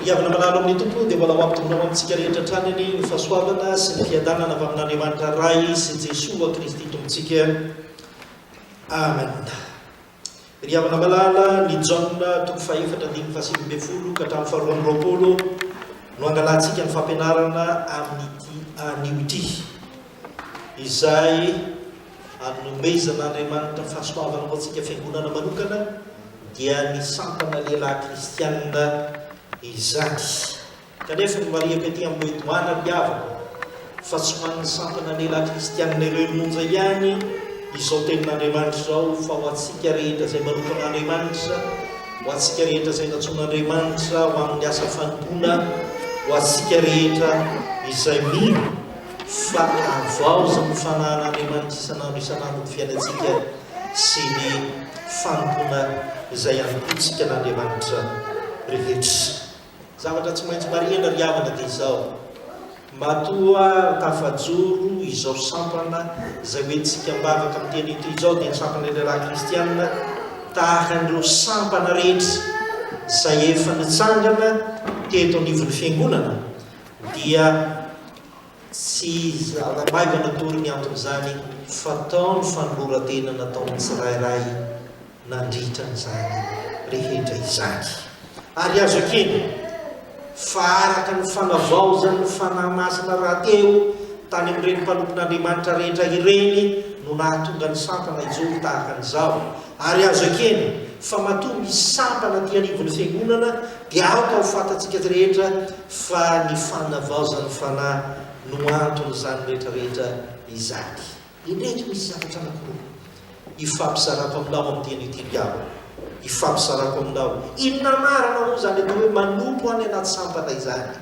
Iavana malalo amin'ny tompo dia mbola mampitomona amintsika rehetra trany ny fahasoavana sy ny fiadanana avy amin'Andriamanitra ray sy Jesosy Kristy tompontsika. Amen. Ry havana malala ny Jaona toko faefatra andimy fahasivy ambin'ny folo ka hatramin'ny faharoa amby roapolo no angalantsika ny fampianarana amin'ity an'ity izay anomezan'Andriamanitra fahasoavana ho antsika fiangonana manokana dia ny sampana lehilahy kristianina izany. Kanefa ny mariako ety amin'ny boetoana riavana fa tsy hoan'ny sampana lehilahy kristianina ireo monja ihany izao tenin'Andriamanitra izao, fa ho antsika rehetra izay manokan'Andriamanitra, ho antsika rehetra izay natsoan'Andriamanitra ho amin'ny asa fanompoana, ho antsika rehetra izay mino fa avaoza ny fanahin'Andriamanitra isanandro isanandro ny fiainantsika sy ny fanompoana izay anopontsika n'Andriamanitra rehetra. Zavatra tsy maintsy marihana ry havana dia izao: matoa tafajoro izao sampana izay hoentsika mbavaka amin'ny teny ito izao dia ny sampana lehilahy kristianina tahaka an'ireo sampana rehetra izay efa nitsangana teto anivon'ny fiangonana, dia tsy zava-maivana tory ny anton'izany fa tao ny fanoloran-tena nataon'ny tsirairay nandritra n'izany rehetra izany. Ary azo ekeny fa araka ny fanavaozany fanahy masina rahateo tany amin'ireny mpanompon'Andriamanitra rehetra ireny no nahatonga ny sampana ijoro tahaka an'izao. Ary azo ekeny fa matoa misy sampana ty anivon'ny fiangonana dia aoka ho fantatsika rehetra fa ny fanavaozany fanahy no anton'izany rehetrarehetra izany. Indreky misy zavatra anankiroa ifampisarako aminao amin'ny teny ity riavana, ifampisarako aminao. Inona marina moa zany atao hoe manompo any anaty sampana izany?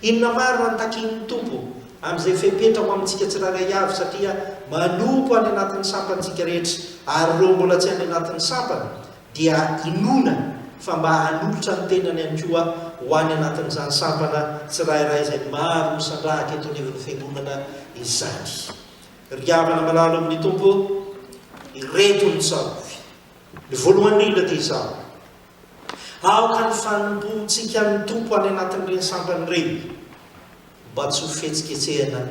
Inona marina ny takin'ny tompo amin'izay fepetrako amintsika tsirairay avy, satria manompo any anatin'ny sampantsika rehetra, ary ireo mbola tsy any anatin'ny sampana dia inona fa mba hanolotra ny tenany ihany koa ho any anatin'izany sampana tsirairay izay maro misandrahaka eto anivon'ny fiangonana izany. Ry havana malalo amin'ny tompo, ireto ny tsavy. Ny voalohany indrindra dia izao: aoka ny fanompontsika ny tompo any anatin'ireny sampany ireny mba tsy ho fetsiketsehana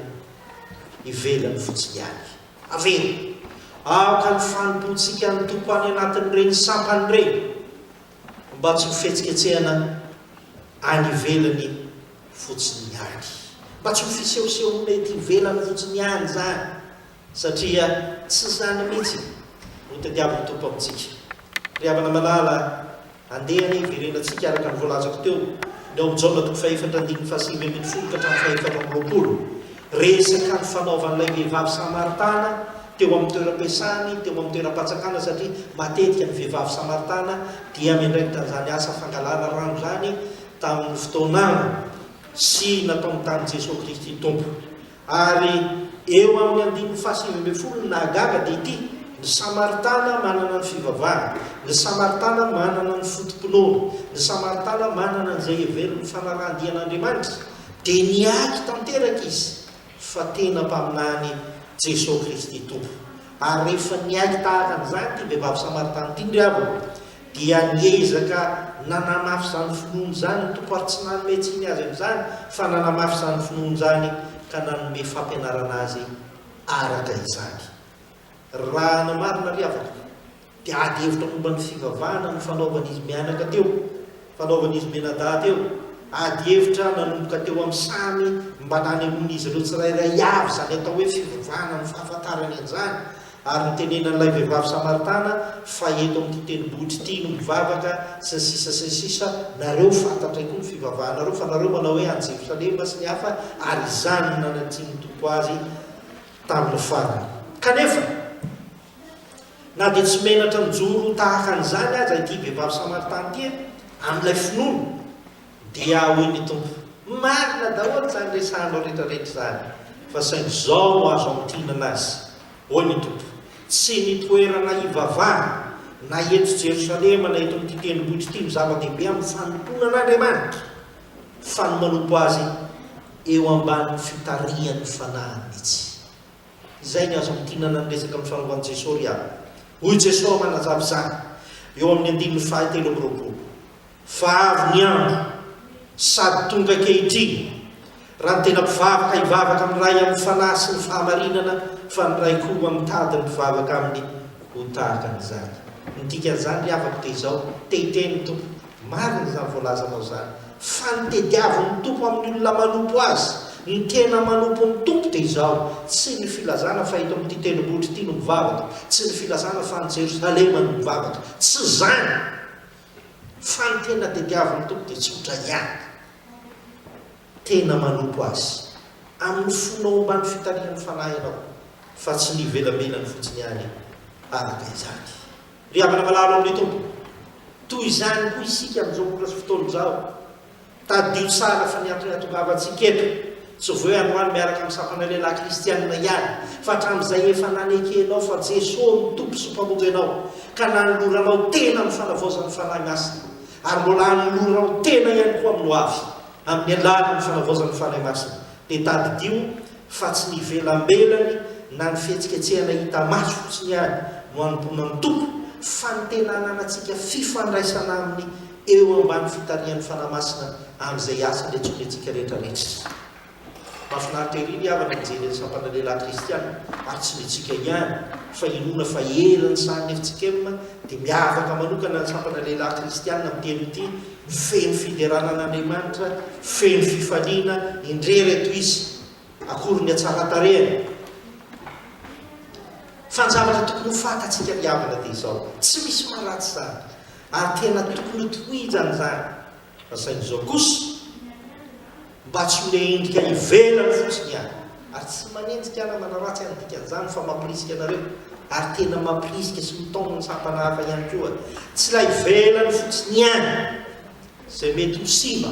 ivelany fotsiny ihany. Aveny, aoka ny fanompontsika ny tompo any anatin'ireny sampany ireny mba tsy ho fetsiketsehana any ivelany fotsiny ihany, mba tsy ho fisehoseho mety ivelany fotsiny ihany zany, satria tsy zany mihitsy no tadiavin'ny tompo amintsika. Ry havana malala, andehany virenantsika araka ny voalazako teo ny ao amin'ny Jaona toko faefatra andiny fahasivy ambin'ny folo ka hatramin'ny faefatra amby roapolo, resaka ny fanaovan'ilay vehivavy Samaritana teo amin'ny toeram-piasany, teo amin'ny toeram-patsakana, satria matetika ny vehivavy Samaritana dia miandraikitra an'izany asa fangalana rano zany tamin'ny fotoanana sy nataon'ny tany Jesosy Kristy tompo. Ary eo amin'ny andiny fahasivy ambin'ny folo ny nahagaga dia ity: ny Samaritana manana ny fivavahana, ny Samaritana manana ny fotom-pinoana, ny Samaritana manana an'izay heveriny fanarahandian'Andriamanitra, dia niaky tanteraka izy fa tena mpaminany Jesosy Kristy tompo. Ary rehefa niaky tahaka an'izany ty vehivavy Samaritana ty ry havana, dia niezaka nanamafy zany finoana zany ny tompo, ary tsy nanome tsiny azy amin'izany fa nanamafy zany finoana zany ka nanome fampianarana azy araka izany. Raha namarina ry havana dia ady hevitra momba ny fivavahana ny fanaovan'izy mianaka teo, fanaovan'izy menada teo, ady hevitra nanomboka teo amin'ny samy mba nany amin'izy ireo tsirairay avy zany atao hoe fivavahana ny fahafantarany an'izany. Ary nitenenan'ilay vehivavy Samaritana fa eto amin'ity tenibohitra ity no mivavaka sy ny sisa, nareo fantatra koa ny fivavahanareo, fa nareo manao hoe any Jerosalema sy ny hafa, ary izany nanantsiny tompo azy tamin'ny farany. Kanefa na dia tsy menatra mijoro tahaka an'izany aza ity vehivavy Samaritana ity amin'ilay finoana, dia hoy ny tompo: marina daholo zany resanao rehetrarehetra zany, fa saingy zao no azo amtinana azy. Hoy ny tompo: tsy ny toerana ivavahana na eto Jerosalema na eto amin'ity tenibohitra ity no zava-dehibe amin'ny fanompoana an'Andriamanitra, fa ny manompo azy eo ambanin'ny fitarihan'ny fanahy mihitsy. Izay ny azo amtinana ny resaka amin'ny fanaovan'i Jesosy ry havana. Hoy Jesosy manazava izany eo amin'ny andininy fahatelo amby roapolo: fa avy ny andro sady tonga kehitriny raha ny tena mpivavaka hivavaka amin'ny ray amin'ny fanahy sy ny fahamarinana fa ny ray koa mitady ny mpivavaka amin'ny ho tahaka an'izany. Midika an'izany ry havako dia izao tehiteny tompo marina izany voalazanao zany fa ny tediavin'ny tompo amin'ny olona manompo azy ny tena manompo ny tompo dia izao tsy ny filazana fa eto amin'ity tendrombohitra ity no mivavaka, tsy ny filazana fa ny Jerosalema no mivavaka, tsy zany fa ny tena tediavin'ny tompo dia tsy otra ihany tena manompo azy amin'ny fonao ambany fitarian'ny fanahy ianao fa tsy ny velamelany fotsiny ihany araka izany. Ry havana malalo amin'ny tompo toy izany koa isika amin'izao ora sy fotoana izao tadio tsara fa niatongavantsika eto tsy voe anoany miaraka amin'ny sampana lehilahy kristianina ihany fa hatramin'izay efa nanekenao fa Jesosy ny tompo sy mpamoka ianao ka nanoloranao tena amin'ny fanavaozan'ny fanahy masina ary mbola nanoloranao tena ihany koa amin'ny hoavy amin'ny alana ny fanavaozan'ny fanahy masina dia tadidio fa tsy ny velambelany na ny fihetsiketsehana hita maso fotsiny ihany no anompona ny tompo fa ny tena ananantsika fifandraisana amin'ny eo ambany fitarian'ny fanahy masina amin'izay asa le tsonetsika rehetrarehetra. Mahafinaritra ery ry havana mijery ny sampana lehilahy kristiana ary tsy netsika ihany fa inona fa eriny sany efitsikema dia miavaka manokana ny sampana lehilahy kristiana miteny ity feno fideranan'Andriamanitra feno fifaliana indrereto izy akory ny atsaratarehana fa ny zavatra tokony ho fantatsika ry havana dia izao tsy misy maharatsy zany ary tena tokony tohizany zany fa sain'izao kosa mba tsy ho le endrika ivelany fotsiny ihany ary tsy manendrika ana manaratsy any dikan'izany fa mampirisika anareo ary tena mampirisika sy mitaona ny sampana hafa ihany koa tsy la ivelany fotsiny ihany zay mety ho simba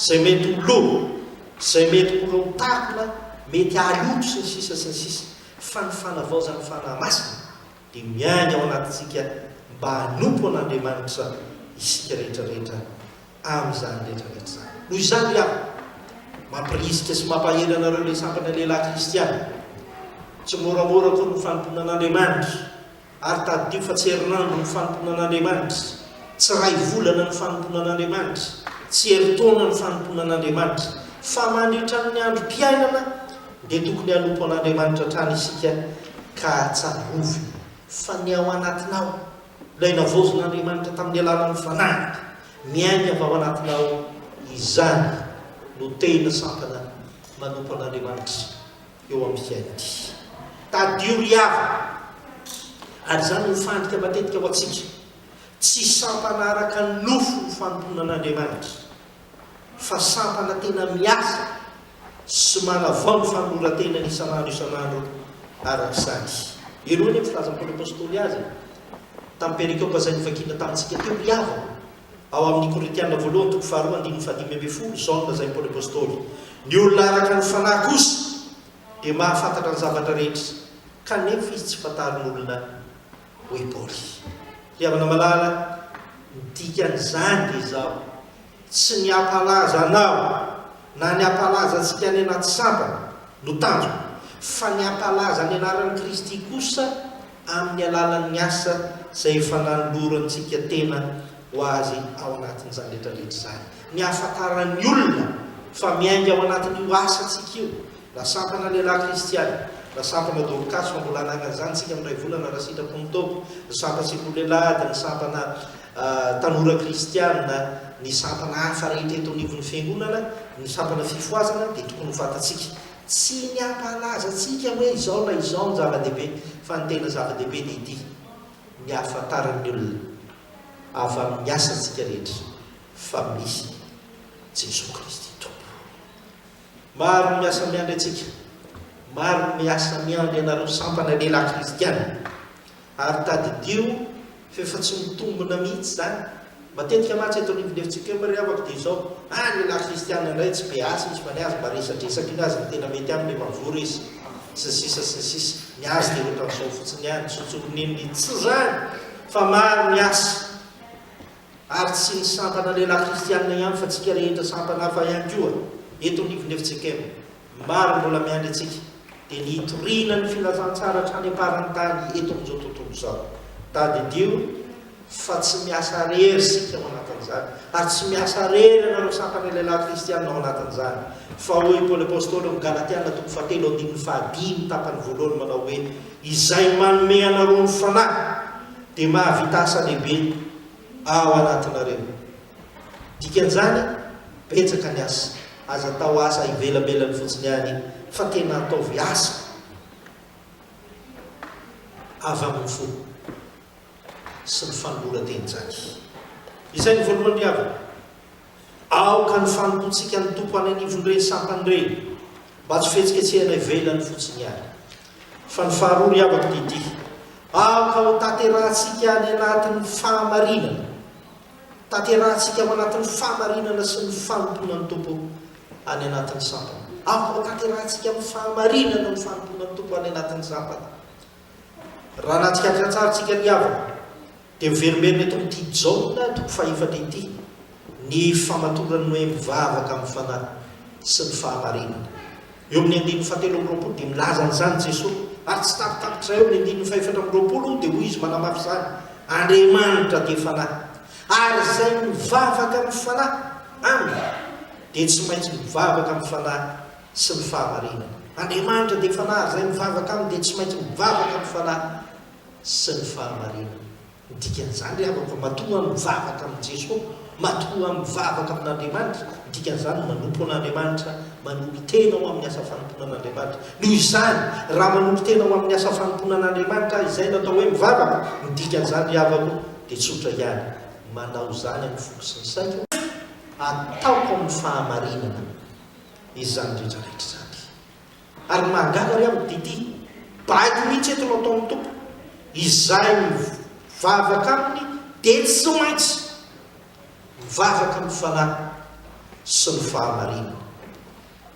zay mety ho lo zay mety ho takona mety aloto sy ny sisa sy ny sisa fa ny fanavaozan'ny fanahy masina dia miainy ao anatintsika mba hanompo an'Andriamanitra isika rehetrarehetra amin'izany rehetrarehetra zany. Noho izany ry havana mampirisika sy mampahely anareo le sampana lehilahy kristiana tsy moramora koa ny fanompona an'Andriamanitra ary tadidio fa tsy herinandro ny fanompona an'Andriamanitra tsy ray volana ny fanompona an'Andriamanitra tsy heritaona ny fanompona an'Andriamanitra fa mandritra ny androm-piainana dia tokony hanompo an'Andriamanitra hatrany isika ka tsarovy fa ny ao anatinao ilay navaozan'Andriamanitra tamin'ny alalan'ny fanahy miainy avy ao anatinao izany no tena sampana manompo an'Andriamanitra eo amin'ny fiainany. Tadio ry havana ary izany mifandrika matetika ho atsika tsy sampana araka ny nofo ny fanompona an'Andriamanitra fa sampana tena miasa sy manavao ny fanoloran-tena isanandro arak'izany. Iroa ny filazan'ny apôstôly azy tamin'ny perikôpa izay nivakiana tamintsika teo ry havana ao amin'ny Korintiana voalohany toko faharoa andininy fahadimy ambin'ny folo zao zay Paoly apôstôly ny olona araka ny fanahy kosa dia mahafantatra ny zavatra rehetra kanefa izy tsy fantarin'olona hoe Paoly. Ry havana malala dikan'izany dia izao tsy ny hampalaza anao na ny hampalaza antsika any anaty sampana no tanjo fa ny hampalaza ny anaran'i Kristy kosa amin'ny alalan'ny asa izay efa nanolorantsika tena ho azy ao anatin'izany rehetrarehetra zany ny hahafantaran'ny olona fa miainga ao anatin'io asantsika io la sampana lehilahy kristiana la sampana Dorcas fa mbola anagna zany tsika amin'ray volana raha sitrako ny toko ny sampatsiko lehilahy ny sampana tanora kristiana ny sampana hafa rehetra eto anivon'ny fiangonana ny sampana fifoazana dia tokony ho fantatsika tsy ny hampalaza atsika hoe izao na izao ny zava-dehibe fa ny tena zava-dehibe dia ity ny hahafantaran'ny olona avy amin'ny asantsika rehetra fa misy Jesosy Kristy tompo. Maro ny miasa miandry atsika maro ny miasa miandry anareo sampana lehilahy kristiana ary tadidio fa efa tsy mitombona mihitsy zany matetika matsy eto anivon'efitsika eo ry havako dia izao lehilahy kristiana indray tsy be asa izy fa ny azy mba resadresaka iny azy ny tena mety aminy mavory izy sy sisa sy sisa ny azy dia ohatran'izao fotsiny ihany tsotsonininy tsy zany fa maro ny asa ary tsy ny sampana lehilahy kristiana ihany fa tsika rehetra sampana hafa ihany koa eto anivon'efitsika eo maro mbola miandry atsika dia ny hitoriana ny filazantsara hatrany aparany tany eto amin'izao tontolo izao tadidio fa tsy miasa rery sika ao anatin'izany anatin'izany ary tsy miasa rery anareo sampana lehilahy kristianina ao anatin'izany fa hoy Paoly apôstôly amin'ny Galatiana 4:15 tapany voalohany manao hoe izay manome anareo ny fanahy dia mahavita asa lehibe ao anatinareo. Dikan'izany betsaka ny asa aza atao asa ivelabelany fotsiny ihany fa tena ataovy asa avy amin'ny fo sy ny fanoloran-teny-jany. Izay ny voalohany havana aoka ny fanompontsika ny tompo any anivon'ireny sampany ireny mba tsy fihetsiketsehana ivelany fotsiny ihany. Fa ny faharoa ry havako didy aoka ho tanterahantsika any anatin'ny fahamarinana, tanterahantsika ao anatin'ny fahamarinana sy ny fanomponan'ny tompo any anatin'ny sampany. Aoka ho tanterahantsika amin'ny fahamarinana ny fanomponan'ny tompo any anatin'ny sampany. Raha natikatra tsaratsika ny havana dia miverimerina eto amin'ity Jaona 4 ity ny famatorany hoe mivavaka amin'ny fanahy sy ny fahamarinana. Eo amin'ny 7:20 dia milaza an'izany Jesosy ary tsy tapitapitra eo amin'ny 7:20 dia hoy izy manamafy izany Andriamanitra dia fanahy ary izay mivavaka amin'ny fanahy aminy dia tsy maintsy mivavaka amin'ny fanahy sy ny fahamarinana. Andriamanitra dia fanahy izay mivavaka aminy dia tsy maintsy mivavaka amin'ny fanahy sy ny fahamarinana. Dikan'izany ry havako matoa mivavaka amin'ny Jesosy, matoa mivavaka amin'Andriamanitra. Dikan'izany manompo an'Andriamanitra, manompo tena ho amin'ny asa fanomponan'Andriamanitra. Noho izany raha manompo tena ho amin'ny asa fanomponan'Andriamanitra izay natao hoe mivavaka, dikan'izany ry havako dia tsotra ihany manao izany amin'ny foko sy ny saiko ataoko amin'ny fahamarinana izany rehetrarehetra izany. Ary mahagaga ry havako didy baiko mihitsy eto no ataon'ny tompo izay mivavaka aminy dia tsy maintsy mivavaka amin'ny fanahy sy ny fahamarinana.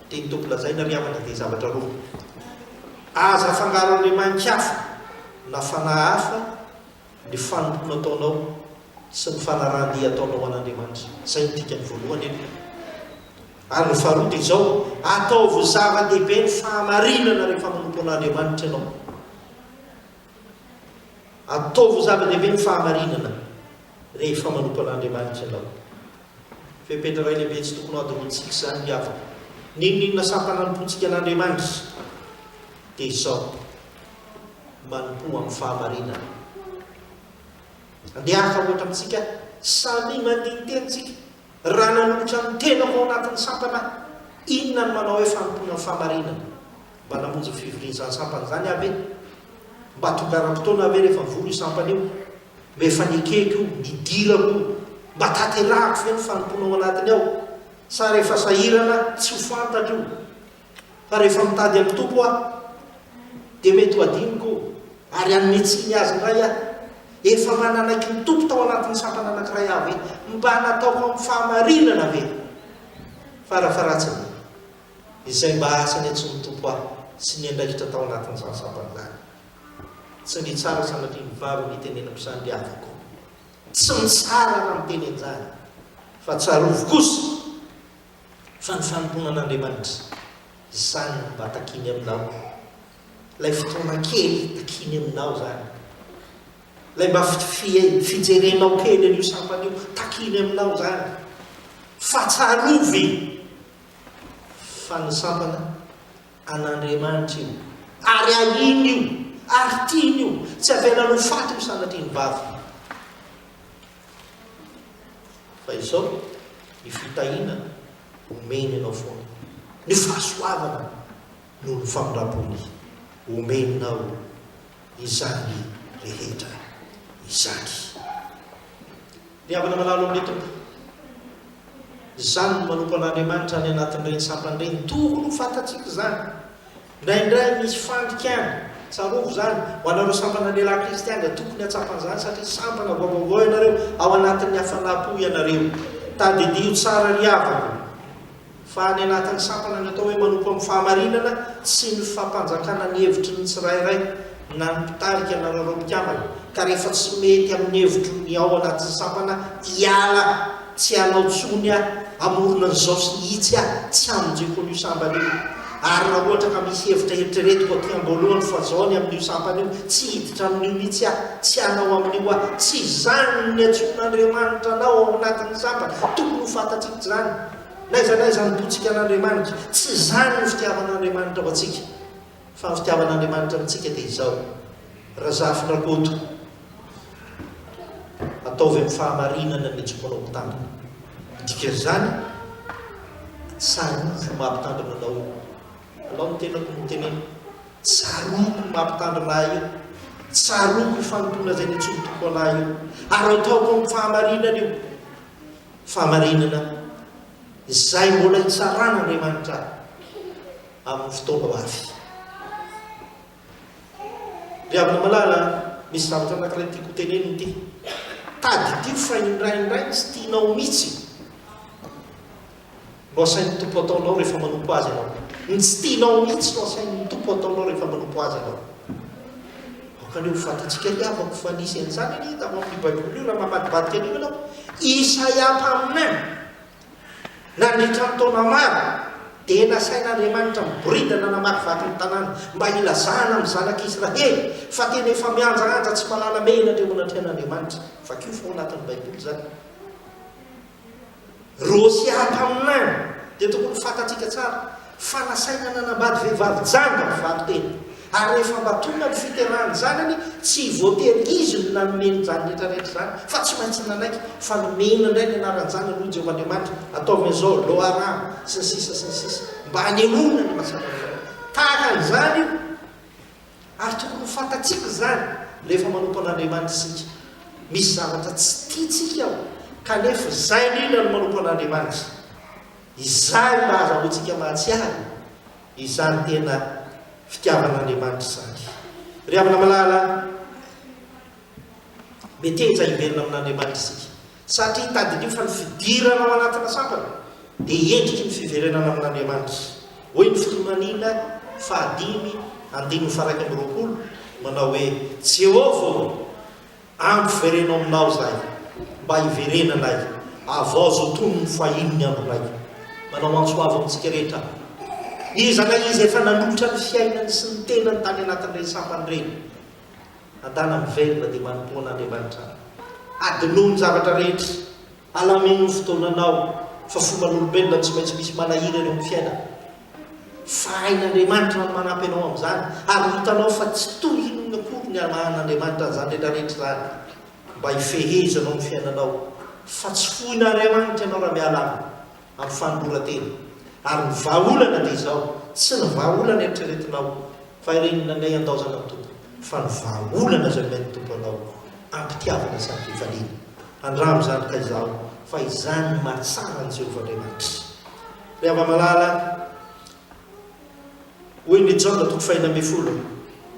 Teny tompo lazaina ry havana dia zavatra roa aza afangaro Andriamanitra hafa na fanahy hafa ny fanompona ataonao sy ny fanarahandia ataonao an'Andriamanitra. Izay ny dikany voalohany eny. Ary ny faharoa dia izao ataovy zava-dehibe ny fahamarinana rehefa manompo an'Andriamanitra ianao. Ataovy zava-dehibe ny fahamarinana rehefa manompo an'Andriamanitra ianao. Fepetra iray lehibe tsy tokony adoroantsika izany ny havana. Ninona sampana anompontsika an'Andriamanitra dia izao manompo amin'ny fahamarinana. Andeha haka ohatra amintsika samy mandiny tenitsika raha nanolotra ny tena ao anatin'ny sampana inona ny manao hoe fanompona amin'ny fahamarinana. Mba namonjy fivorian'izany sampana izany avy mba tongaram-potoana ave rehefa vory io sampana io mba efa nikeko io nidirako mba tanterahako ve ny fanompona ao anatiny ao sa rehefa sahirana tsy ho fantatra io fa rehefa mitady amin'ny tompo aho dia mety ho adiniko ary anymetsiny azy indray aho efa mananaiky ny tompo tao anatin'ny sampana anankiray avy mba nataoko amin'ny fahamarinana ve farafaratsiny izay mba asany antsony tompo aho sy ny andraikitra tao anatin'izany sampana izany. Tsy ny tsara sanatria mivavy mitenenam-pisandry havako tsy mitsara raha miteneny izany fa tsarovy kosa fa ny fanompona an'Andriamanitra izany mba takiny aminao. Ilay fotoana kely takiny aminao izany, ilay mba fijerenao kely an'io sampana io takiny aminao izany fa tsarovy fa ny sampana an'Andriamanitra io ary ahiny io ary tiany io tsy avelanao faty io sanatria ny vavy. Fa izao ny fitahiana omeny ianao foana, ny fahasoavana no ny famindram-pony omeninao izany rehetra izany. Ny havana manalo amin'ny tompo izany no manompo an'Andriamanitra any anatin'ireny sampana ireny. Tokony ho fantatsika izany. Indraindray misy fandrikana tsarovy izany ho anareo sampana lehilahy kristianina tokony hatsapan'izany satria sampana vaovao ianareo ao anatin'ny hafanapo ianareo. Tadidio tsara ry havako fa ny anatin'ny sampana ny atao hoe manompo amin'ny fahamarinana tsy ny fampanjakana ny hevitry ny tsirairay na ny mpitarika na nareo mpikambana ka rehefa tsy mety amin'ny hevitry ny ao anatin'ny sampana hiala tsy hanao tsony aho amorona n'izao sy ny hitsy aho tsy hamonjeko an'io sambana io ary raha ohatra ka misy hevitra eritreretiko aty amboalohany fa zao ny amin'io sampana io tsy hiditra amin'io mihitsy tsy anao amin'io tsy zany ny antson'Andriamanitra anao ao anatin'ny sampana tokony ho fantatsika zany naizanaiza nytotsika an'Andriamanitra tsy zany ny fitiavan'Andriamanitra ho atsika fa ny fitiavan'Andriamanitra amintsika dia izao razafinakoto ataovy amin'ny fahamarinana ny etsokanao mpitandrina dikan'izany tsaroako mampitandrina anao io alao ny tenako noteneny tsaroako mampitandrina io tsaroako ifanontona zay ny tsontoko anahy io ary ataoko amin'ny fahamarinana io fahamarinana izay mbola hitsaràn'Andriamanitra amin'ny fotoana ho avy ry avina malala misy zavatra anankiray tiako teneniny ity taditio fa indraindray tsy tianao mihitsy no asain'ny tompo ataonao rehefa manompo azy ianao ny tsy tianao mihitsy no asain'ny tompo ataonao rehefa manompo azy ianao aokaneo fantatsika riavako fa nisy an'izany any da amin'ny baiboly io raha mamadibadika an'io ianao Isaia mpaminany nandritra ny taona maro dia nasain'Andriamanitra miboridana namaky vaky ny tanàna mba ilazana amin'ny zanak'Israely fa tena efa mianjaanja tsy malala mena ndreo manatrehan'Andriamanitra fa kio fa ao anatin'ny baiboly zany Rosia mpaminany dia tokony fantatsika tsara fa nasaina nanambady vehivavy janga mivaly tena ary rehefa mba tonga ny fiterahany zanany tsy voatery izy no nanomeny zany rehetrarehetra zany fa tsy maintsy nanaiky fa nomena indray ny anaran'ny zany aloha Jehovahandriamanitra ataovy an'izao Loaram sy ny sisa mba hanehoana ny mahasanana tahaka an'izany io ary tokony fantatsika zany rehefa manompo an'Andriamanitra isika misy zavatra tsy tiatsika ao kanefa zay indrindra no manompo an'Andriamanitra izay mba azahoantsika mahatsiary izany tena fitiavan'Andriamanitra zany ry avina malala metenja iverina amin'Andriamanitra isika satria tadin'io fa ny fidirana ao anatina sampana dia endriky ny fiverenana amin'Andriamanitra hoy ny fotoananina fahadimy andimy faraiky amby roapolo manao hoe Jehova ampiverenao aminao zay mba hiverenanay avao zao tony ny fahinony aminay manao antsoavo amintsika rehetra izana izy efa nanolotra ny fiainany sy ny tenany tany anatin'ireny sampany reny andana miverina dia manompo an'Andriamanitra adinoa ny zavatra rehetra alameno ny fotoananao fa fomban'olombelona tsy maintsy misy manahira eo amin'ny fiainana fa hain'Andriamanitra no manampy anao amin'izany ary hitanao fa tsy tohinona akory ny amahan'Andriamanitra n'izany rehetrarehetra zany mba hifehezanao ny fiainanao fa tsy fohin'Andriamanitra ianao raha miala amin'ny fanoratena ary ny vahaolana dia izao tsy ny vahaolana eritreretinao fa irenina nay andaozana ny tompo fa ny vahaolana zay may ny tompo anao ampitiavana samy fivaliana andramo zany ka izao fa izany mahatsara ny Jehovahandriamanitra ry ava-malala hoy ny Jaona toko fahina amby folo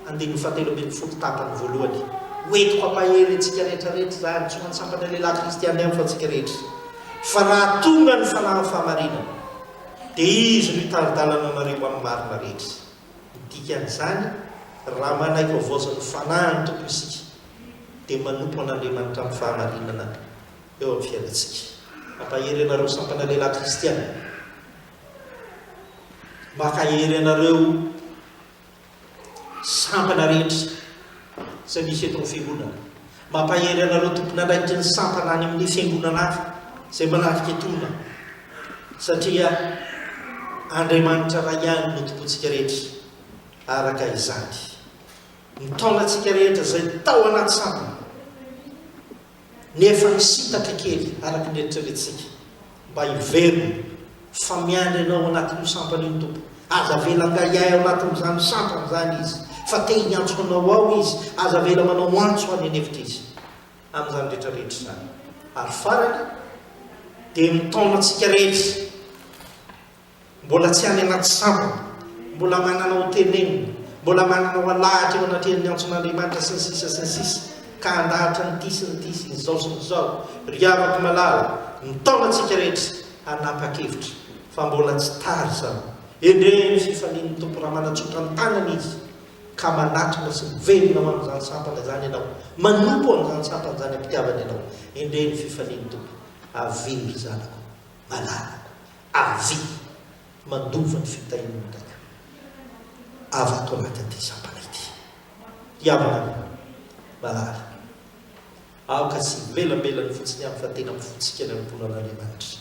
andiny fahatelo amby folo tapany voalohany hoentiko ampahery antsika rehetrarehetra zany tsy hoan'ny sampana lehilahy kristiany ihany fa antsika rehetra fa raha tonga ny fanahy fahamarinana dia izy no hitaridalana anareo amin'ny marina rehetra dikan'izany raha manaiky avoazan'ny fanahiny tompony isika dia manompo an'Andriamanitra amin'ny fahamarinana eo amin'ny fiainantsika mampahery anareo sampana lehilahy kristiany makahery anareo sampana rehetra zay misy eto amin'ny fiangonana mampahery anareo tompony andraikitry ny sampana any amin'ny fiangonana hafa zay manarika etona satria Andriamanitra raha ihany no tompontsika rehetra araka izany ny taonantsika rehetra zay tao anaty sampana nefa nisitaka kely araka ny eritreretintsika mba hiverina fa miandry anao anatin'io sampana io tompo aza vela ngaiay ao anatin'izany sampana zany izy fa te hiantso anao ao izy aza vela manao antso any anevitra izy amin'izany rehetrarehetra zany ary farany dia mitaonantsika rehetra mbola tsy any anaty sampana mbola mananao tenenina mbola mananao alahatra eo anatrehan'ny antson'Andriamanitra sy ny sisa ka andahatra nyty sy nyty sy nyzao sy nyzao ry avako malala mitaonantsika rehetra hanapa-kevitra fa mbola tsy tary zany endreny fifalian'ny tompo raha manatsotra ny tanana izy ka manatona sy mivelona amin'izany sampana zany ianao manompo amin'izany sampana zany ampitiavana ianao endreny fifalian'ny tompo avery zanako malalako avy mandova ny fitahinana avato anaty ty sapana ity. Iavana malala. Aoka sy melamelany fotsiny amin'ny fa tena mifotsika ny amponan'Andriamanitra.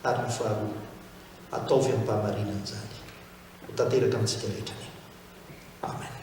Ary ny faharoa, ataovy amin'ny mpahamarinana izany. Ho tanteraka amintsika rehetra. Amen.